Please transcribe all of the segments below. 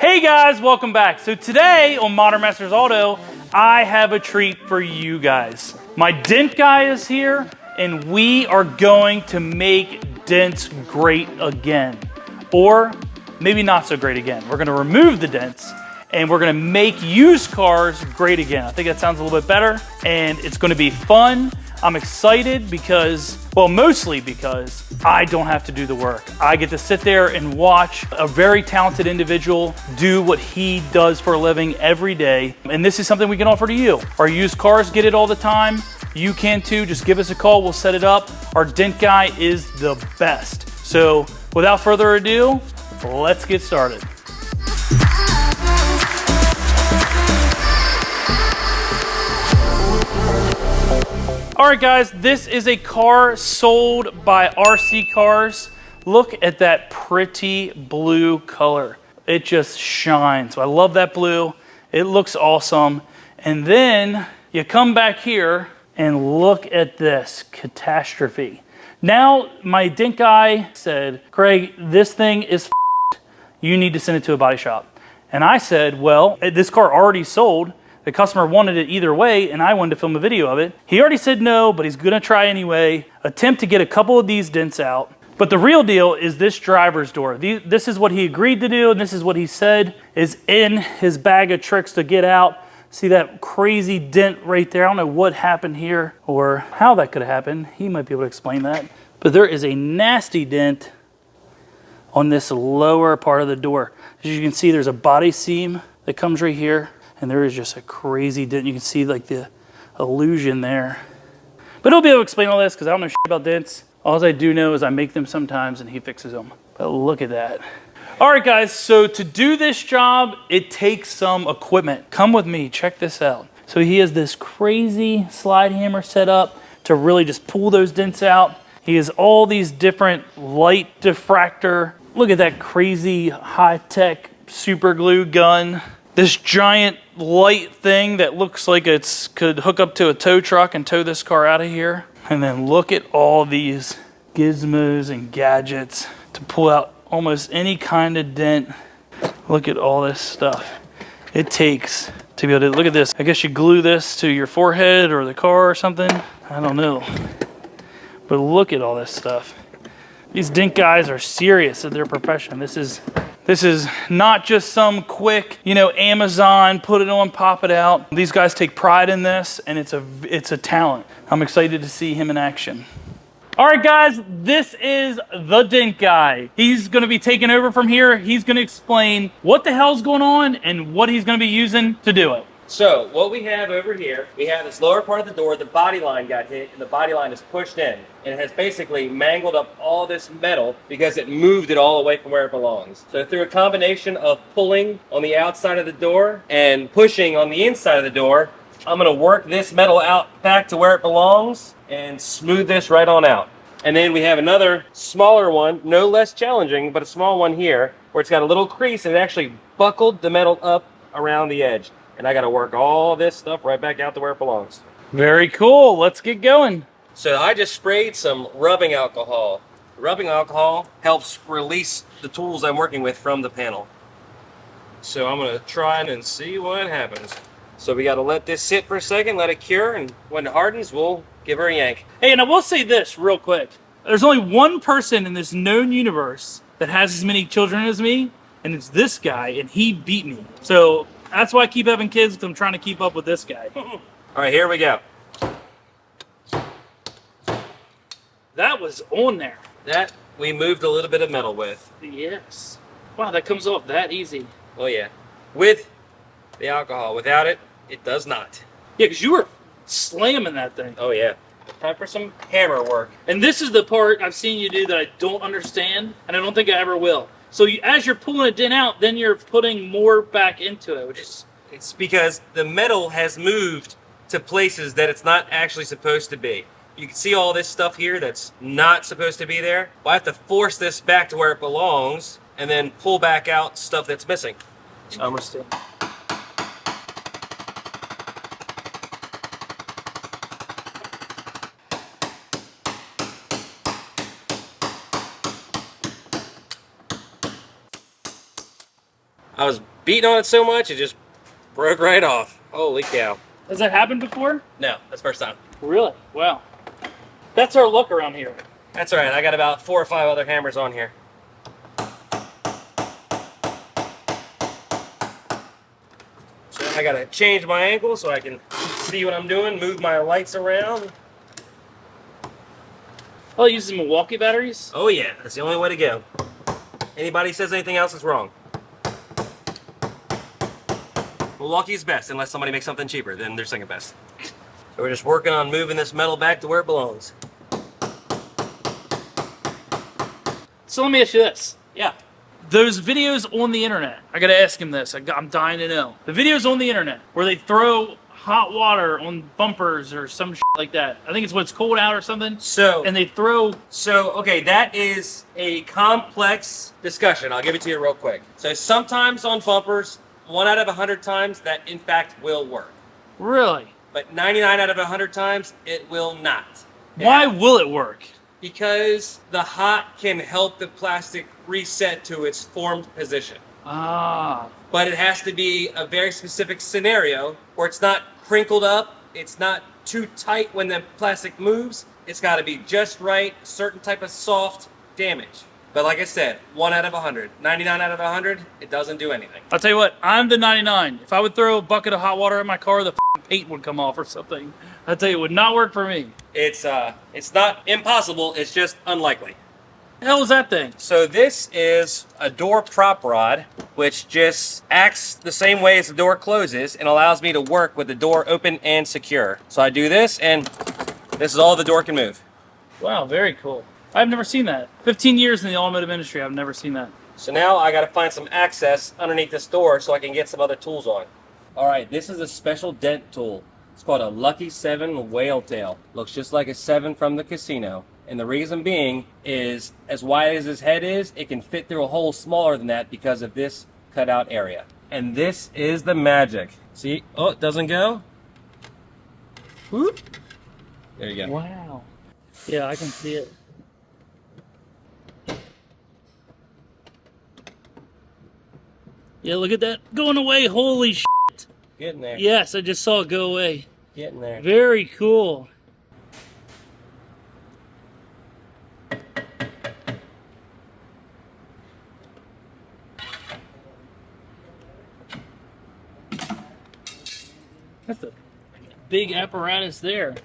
Hey guys, welcome back. So today on Modern Masters Auto, I have a treat for you guys. My dent guy is here and we are going to make dents great again. Or maybe not so great again. We're gonna remove the dents and we're gonna make used cars great again. I think that sounds a little bit better and it's gonna be fun. I'm excited because, well, mostly because I don't have to do the work. I get to sit there and watch a very talented individual do what he does for a living every day. And this is something we can offer to you. Our used cars get it all the time. You can too, just give us a call, we'll set it up. Our dent guy is the best. So without further ado, let's get started. All right guys, this is a car sold by RC Cars. Look at that pretty blue color. It just shines. I love that blue. It looks awesome. And then you come back here and look at this catastrophe. Now my dent guy said, Craig, this thing is f***ed. You need to send it to a body shop. And I said, well, this car already sold. The customer wanted it either way, and I wanted to film a video of it. He already said no, but he's gonna try anyway. Attempt to get a couple of these dents out. But the real deal is this driver's door. This is what he agreed to do, and this is what he said is in his bag of tricks to get out. See that crazy dent right there? I don't know what happened here or how that could have happened. He might be able to explain that. But there is a nasty dent on this lower part of the door. As you can see, there's a body seam that comes right here. And there is just a crazy dent. You can see like the illusion there. But he'll be able to explain all this because I don't know shit about dents. All I do know is I make them sometimes and he fixes them. But look at that. All right guys, so to do this job, it takes some equipment. Come with me, check this out. So he has this crazy slide hammer set up to really just pull those dents out. He has all these different light diffractor. Look at that crazy high-tech super glue gun. This giant light thing that looks like it could hook up to a tow truck and tow this car out of here. And then look at all these gizmos and gadgets to pull out almost any kind of dent. Look at all this stuff it takes to be able to, look at this. I guess you glue this to your forehead or the car or something. I don't know. But look at all this stuff. These dent guys are serious at their profession. This is not just some quick, Amazon, put it on, pop it out. These guys take pride in this, and it's a talent. I'm excited to see him in action. All right, guys, this is the dent guy. He's gonna be taking over from here. He's gonna explain what the hell's going on and what he's gonna be using to do it. So what we have over here, we have this lower part of the door, the body line got hit and the body line is pushed in and it has basically mangled up all this metal because it moved it all away from where it belongs. So through a combination of pulling on the outside of the door and pushing on the inside of the door, I'm gonna work this metal out back to where it belongs and smooth this right on out. And then we have another smaller one, no less challenging, but a small one here where it's got a little crease and it actually buckled the metal up around the edge. And I got to work all this stuff right back out to where it belongs. Very cool. Let's get going. So I just sprayed some rubbing alcohol. Rubbing alcohol helps release the tools I'm working with from the panel. So I'm going to try and see what happens. So we got to let this sit for a second, let it cure, and when it hardens, we'll give her a yank. Hey, and I will say this real quick. There's only one person in this known universe that has as many children as me, and it's this guy, and he beat me. So that's why I keep having kids, because I'm trying to keep up with this guy. All right, here we go. That was on there. That we moved a little bit of metal with. Yes. Wow, that comes off that easy. Oh yeah. With the alcohol. Without it, it does not. Yeah, because you were slamming that thing. Oh yeah. Time for some hammer work. And this is the part I've seen you do that I don't understand, and I don't think I ever will. So as you're pulling a dent out, then you're putting more back into it, which is... It's because the metal has moved to places that it's not actually supposed to be. You can see all this stuff here that's not supposed to be there. Well, I have to force this back to where it belongs and then pull back out stuff that's missing. I understand. I was beating on it so much, it just broke right off. Holy cow. Has that happened before? No, that's the first time. Really? Wow. That's our luck around here. That's all right. I got about 4 or 5 other hammers on here. So I gotta change my angle so I can see what I'm doing, move my lights around. Oh, it uses Milwaukee batteries? Oh yeah, that's the only way to go. Anybody says anything else is wrong. Milwaukee's best, unless somebody makes something cheaper, then they're second best. So we're just working on moving this metal back to where it belongs. So let me ask you this. Yeah. Those videos on the internet, I gotta ask him this, I'm dying to know. The videos on the internet where they throw hot water on bumpers or some shit like that. I think it's when it's cold out or something. So, and they throw... okay, that is a complex discussion. I'll give it to you real quick. So sometimes on bumpers, 1 out of 100 times, that in fact will work. Really? But 99 out of 100 times, it will not. Why will it work? Because the hot can help the plastic reset to its formed position. Ah. But it has to be a very specific scenario where it's not crinkled up, it's not too tight when the plastic moves, it's got to be just right, certain type of soft damage. But like I said, 1 out of 100. 99 out of 100, it doesn't do anything. I'll tell you what, I'm the 99. If I would throw a bucket of hot water in my car, the paint would come off or something. I'll tell you, it would not work for me. It's not impossible, it's just unlikely. The hell is that thing? So this is a door prop rod, which just acts the same way as the door closes and allows me to work with the door open and secure. So I do this, and this is all the door can move. Wow, very cool. I've never seen that. 15 years in the automotive industry, I've never seen that. So now I gotta find some access underneath this door so I can get some other tools on. All right, this is a special dent tool. It's called a Lucky 7 whale tail. Looks just like a 7 from the casino. And the reason being is, as wide as his head is, it can fit through a hole smaller than that because of this cutout area. And this is the magic. See? Oh, it doesn't go. Whoop. There you go. Wow. Yeah, I can see it. Yeah, look at that. Going away. Holy shit. Getting there. Yes, I just saw it go away. Getting there. Very cool. That's a big apparatus there.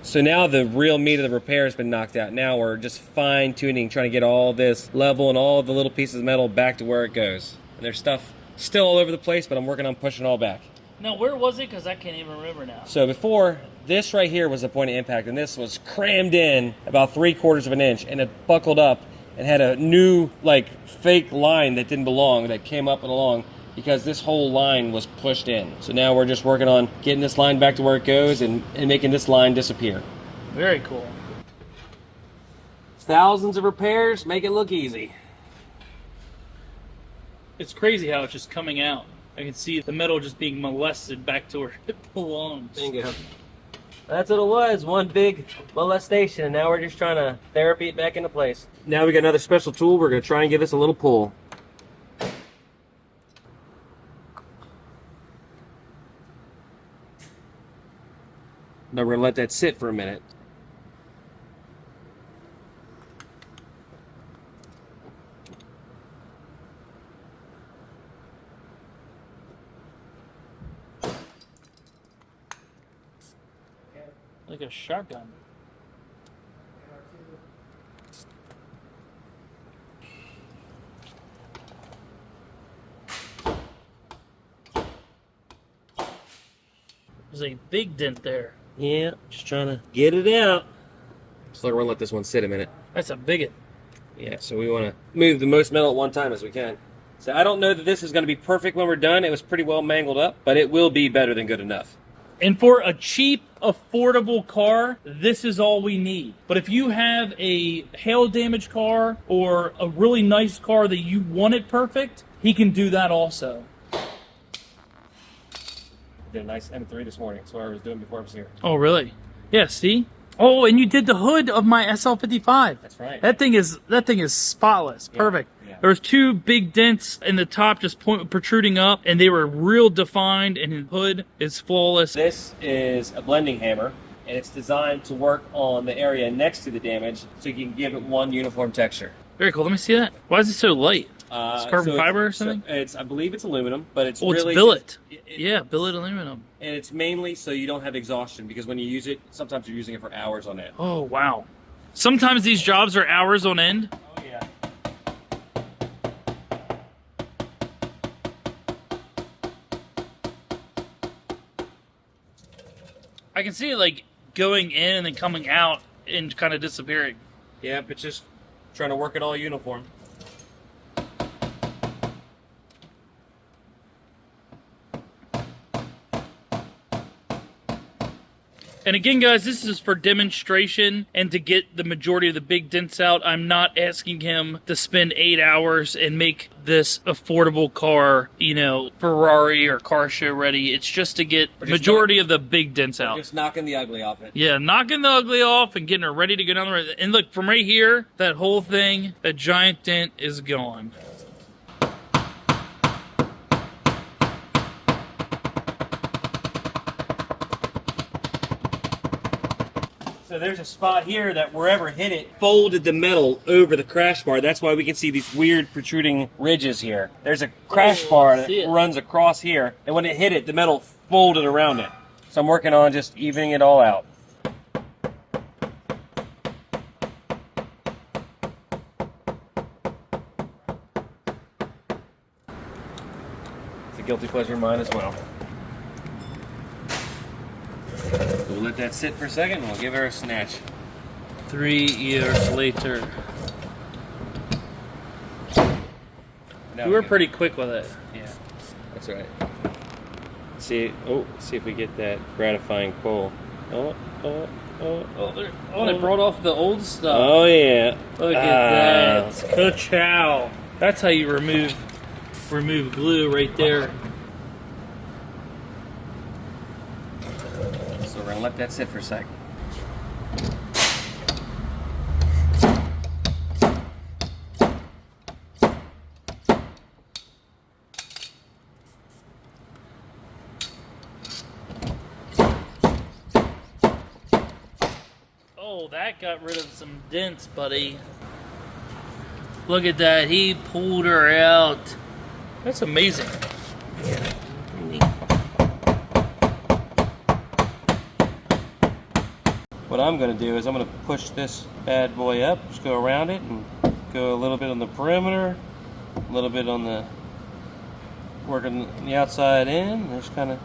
So now the real meat of the repair has been knocked out. Now we're just fine tuning, trying to get all this level and all the little pieces of metal back to where it goes. And there's stuff still all over the place, but I'm working on pushing it all back. Now, where was it? Because I can't even remember now. So before, this right here was the point of impact, and this was crammed in about 3/4 of an inch, and it buckled up and had a new, like, fake line that didn't belong, that came up and along, because this whole line was pushed in. So now we're just working on getting this line back to where it goes and making this line disappear. Very cool. Thousands of repairs make it look easy. It's crazy how it's just coming out. I can see the metal just being molested back to where it belongs. Bingo. That's what it was, one big molestation. Now we're just trying to therapy it back into place. Now we got another special tool. We're gonna try and give this a little pull. Now we're gonna let that sit for a minute. Like a shotgun. There's a big dent there. Yeah, just trying to get it out. So we're gonna let this one sit a minute. That's a bigot. Yeah, so we want to move the most metal at one time as we can. So I don't know that this is going to be perfect when we're done. It was pretty well mangled up, but it will be better than good enough. And for a cheap, affordable car, this is all we need. But if you have a hail damaged car or a really nice car that you want it perfect, he can do that also. Did a nice M3 this morning. That's what I was doing before I was here. Oh, really? Yeah, see? Oh, and you did the hood of my SL55. That's right. That thing is spotless. Yeah, Perfect. yeah. There was 2 big dents in the top just protruding up, and they were real defined, and the hood is flawless. This is a blending hammer, and it's designed to work on the area next to the damage so you can give it one uniform texture. Very cool. Let me see that. Why is it so light? It's carbon fiber or something? I believe it's aluminum, but it's Oh, really it's billet. just- Yeah, billet aluminum. And it's mainly so you don't have exhaustion, because when you use it, sometimes you're using it for hours on end. Oh, wow. Sometimes these jobs are hours on end. Oh yeah. I can see it like going in and then coming out and kind of disappearing. Yeah, but just trying to work it all uniform. And again, guys, this is for demonstration and to get the majority of the big dents out. I'm not asking him to spend 8 hours and make this affordable car, you know, Ferrari or car show ready. It's just to get the majority of the big dents out. Just knocking the ugly off it. Yeah, knocking the ugly off and getting it ready to go down the road. And look, from right here, that whole thing, that giant dent is gone. So there's a spot here that wherever hit it, folded the metal over the crash bar. That's why we can see these weird protruding ridges here. There's a crash bar that runs across here, and when it hit it, the metal folded around it. So I'm working on just evening it all out. It's a guilty pleasure of mine as well. We'll let that sit for a second and we'll give her a snatch. 3 years later. Now We were pretty quick with it. Yeah, that's right. See if we get that gratifying pull. They brought off the old stuff. Oh yeah. Look at that. Ka-chow. That's how you remove glue right there. So we're gonna let that sit for a sec. Oh, that got rid of some dents, buddy. Look at that. He pulled her out. That's amazing. What I'm gonna do is I'm gonna push this bad boy up, just go around it and go a little bit on the perimeter, a little bit on the working the outside in, just kind of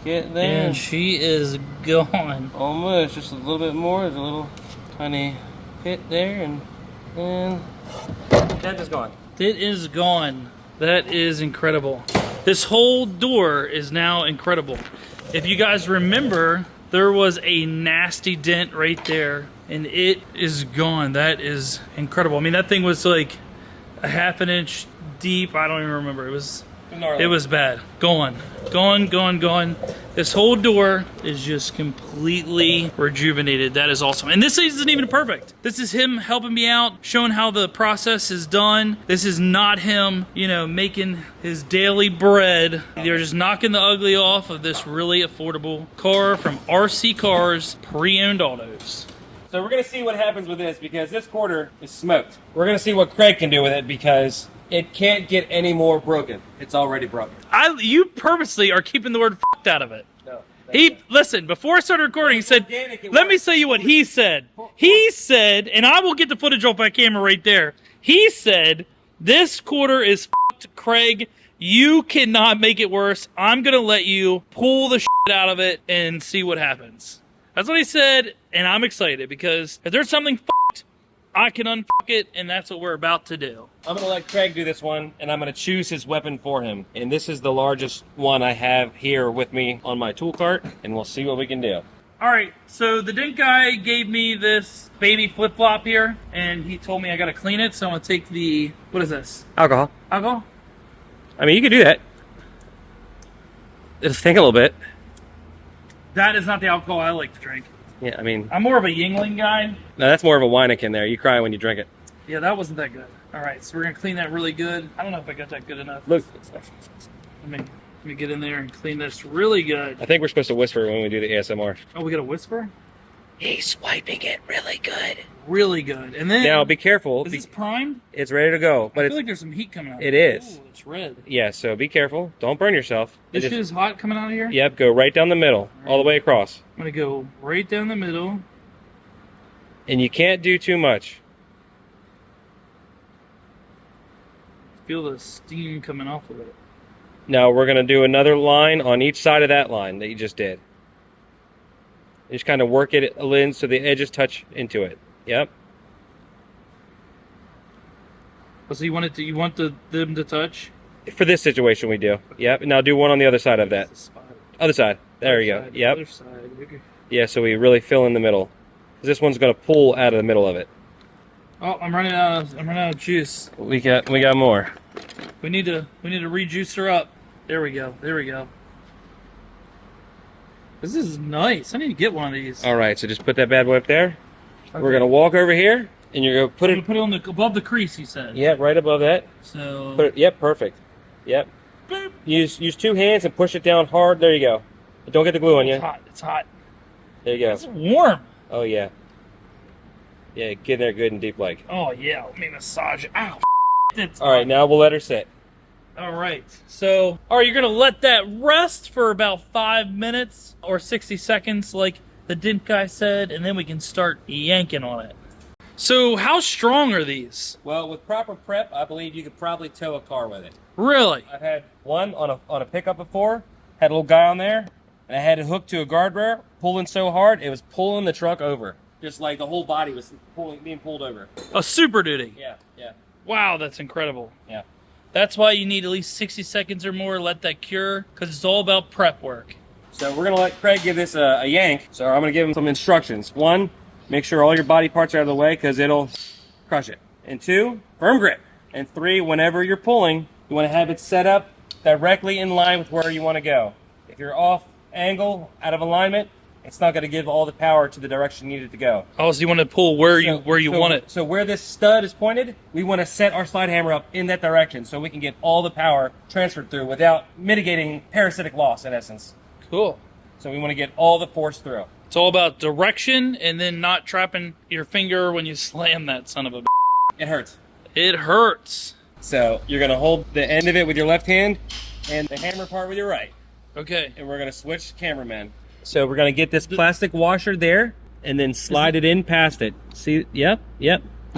get there. And she is gone. Almost, just a little bit more. There's a little tiny pit there, and that is gone. It is gone. That is incredible. This whole door is now incredible. If you guys remember, there was a nasty dent right there, and it is gone. That is incredible. I mean, that thing was like a ½ inch deep. I don't even remember. It was bad. Gone. This whole door is just completely rejuvenated. That is awesome. And this isn't even perfect. This is him helping me out, showing how the process is done. This is not him, you know, making his daily bread. They're just knocking the ugly off of this really affordable car from RC Cars Pre-Owned Autos. So we're gonna see what happens with this, because this quarter is smoked. We're gonna see what Craig can do with it, because it can't get any more broken. It's already broken. You purposely are keeping the word "f***ed" out of it. No. Listen, before I started recording, he said, let me tell you what he said. He said, and I will get the footage off my camera right there. He said, this quarter is f***ed, Craig. You cannot make it worse. I'm going to let you pull the shit out of it and see what happens. That's what he said, and I'm excited, because if there's something f***ed, I can unfuck it, and that's what we're about to do. I'm gonna let Craig do this one, and I'm gonna choose his weapon for him. And this is the largest one I have here with me on my tool cart, and we'll see what we can do. All right, so the dent guy gave me this baby flip-flop here, and he told me I gotta clean it, so I'm gonna take the, what is this? Alcohol. Alcohol? I mean, you can do that. It'll stink a little bit. That is not the alcohol I like to drink. Yeah, I mean, I'm more of a Yingling guy. no, that's more of a Weineken there. You cry when you drink it. Yeah, that wasn't that good. All right, so we're gonna clean that really good. I don't know if I got that good enough. Look, Let me get in there and clean this really good. I think we're supposed to whisper when we do the ASMR. Oh, we got a whisper? He's wiping it really good. Really good. And then Now, be careful. is this primed? It's ready to go, but I feel like there's some heat coming out. it is. Ooh, it's red. Yeah, so be careful. Don't burn yourself. This shit is hot coming out of here? Yep, go right down the middle, all the way across. I'm gonna go right down the middle. And you can't do too much. Feel the steam coming off of it. Now we're going to do another line on each side of that line that you just did. You just kind of work it in so the edges touch into it. Yep. Oh, so you want them to touch? For this situation we do. Yep. Now do one on the other side of that. Other side. There you go. Yep. Other side. Okay. Yeah, so we really fill in the middle. This one's going to pull out of the middle of it. Oh, I'm running out of juice. We got more. We need to rejuice her up. There we go. There we go. This is nice. I need to get one of these. All right, so just put that bad boy up there. Okay. We're going to walk over here and you're going to put it Put it on above the crease, you said. Yeah, right above that. So Put it, yep, perfect. Yep. boop. Use two hands and push it down hard. There you go. But don't get the glue on you. It's hot. It's hot. There you go. It's warm. Oh yeah. Yeah, get in there good and deep like. Oh yeah. Let me massage it. Ow. It's All right, now we'll let her sit. All right. So, all right, you're going to let that rest for about 5 minutes or 60 seconds like the dent guy said, and then we can start yanking on it. So, how strong are these? Well, with proper prep, I believe you could probably tow a car with it. Really? I've had one on a pickup before. Had a little guy on there, and I had it hooked to a guardrail, pulling so hard it was pulling the truck over. Just like the whole body was being pulled over. A Super Duty. Yeah, yeah, Wow, that's incredible. yeah. That's why you need at least 60 seconds or more, let that cure, because it's all about prep work. So we're gonna let Craig give this a yank. So I'm gonna give him some instructions. 1, make sure all your body parts are out of the way because it'll crush it. And 2, firm grip. And 3, whenever you're pulling, you wanna have it set up directly in line with where you wanna go. If you're off angle, out of alignment, it's not gonna give all the power to the direction you need it to go. Oh, so you want to pull where you want it. So where this stud is pointed, we wanna set our slide hammer up in that direction so we can get all the power transferred through without mitigating parasitic loss in essence. Cool. So we wanna get all the force through. It's all about direction and then not trapping your finger when you slam that son of a. It hurts. It hurts. So you're gonna hold the end of it with your left hand and the hammer part with your right. Okay. And we're gonna switch cameramen. So we're gonna get this plastic washer there and then slide it in past it. See, yep.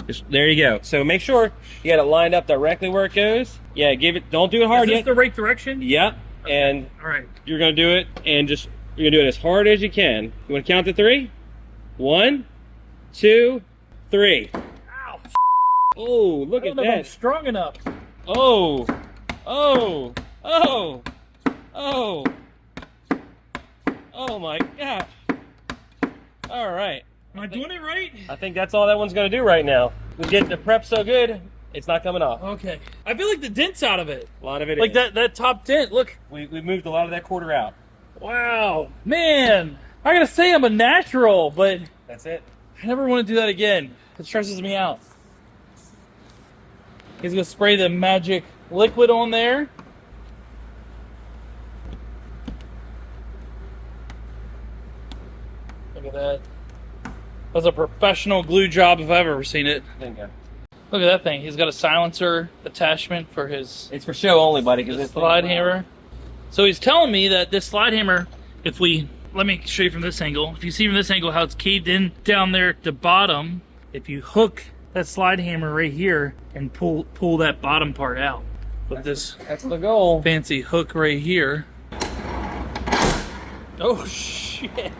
Just, there you go. So make sure you got it lined up directly where it goes. Yeah, don't do it hard Is this yet. the right direction? Yep. Okay. And All right. you're gonna do it and you're gonna do it as hard as you can. You wanna count to 3? 1, 2, 3. Ow. Oh, look I at don't know if I'm that. strong enough. Oh. Oh my gosh. All right. Am I doing it right? I think that's all that one's going to do right now. We get the prep so good, it's not coming off. Okay. I feel like the dent's out of it. A lot of it Like is. that top dent. Look. We moved a lot of that quarter out. Wow. Man. I gotta say I'm a natural, but That's it. I never want to do that again. It stresses me out. He's gonna spray the magic liquid on there. Look at that. That's a professional glue job if I've ever seen it. Bingo. Look at that thing. He's got a silencer attachment for his It's for show only, buddy. Because slide hammer. So he's telling me that this slide hammer, let me show you from this angle. If you see from this angle how it's caved in down there at the bottom, if you hook that slide hammer right here and pull that bottom part out with this That's the goal. fancy hook right here. Oh shit.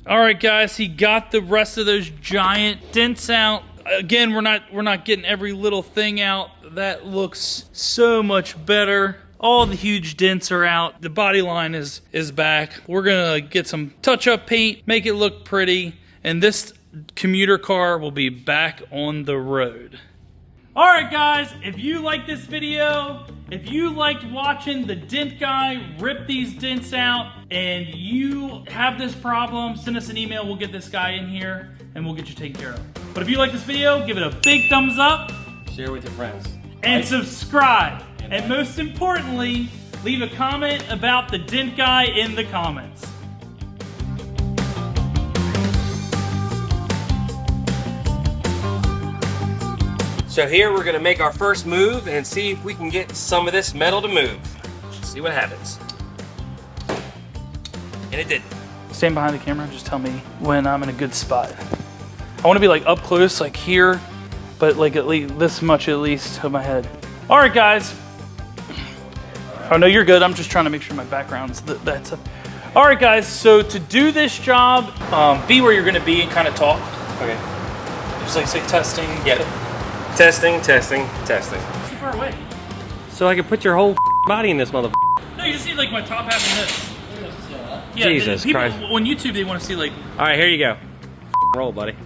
All right, guys, he got the rest of those giant dents out. Again, we're not getting every little thing out. That looks so much better. All the huge dents are out. The body line is back. We're gonna get some touch-up paint, make it look pretty. And this commuter car will be back on the road. All right, guys, if you like this video, if you liked watching the dent guy rip these dents out, and you have this problem, send us an email. We'll get this guy in here, and we'll get you taken care of. But if you like this video, give it a big thumbs up. Share with your friends. And subscribe. And most importantly, leave a comment about the dent guy in the comments. So here we're gonna make our first move and see if we can get some of this metal to move. See what happens. And it didn't. Stand behind the camera and just tell me when I'm in a good spot. I want to be like up close, like here, but like at least this much at least of my head. All right, guys. Oh no, you're good. I'm just trying to make sure my background's that's up. All right, guys. So to do this job, be where you're gonna be and kind of talk. Okay. Just like say testing. Yeah. Testing, testing, testing. Too far away. So I can put your whole body in this mother. No, you just see like my top half and this. Yeah, Jesus people, Christ. on YouTube, they want to see like. All right, here you go. Roll, buddy.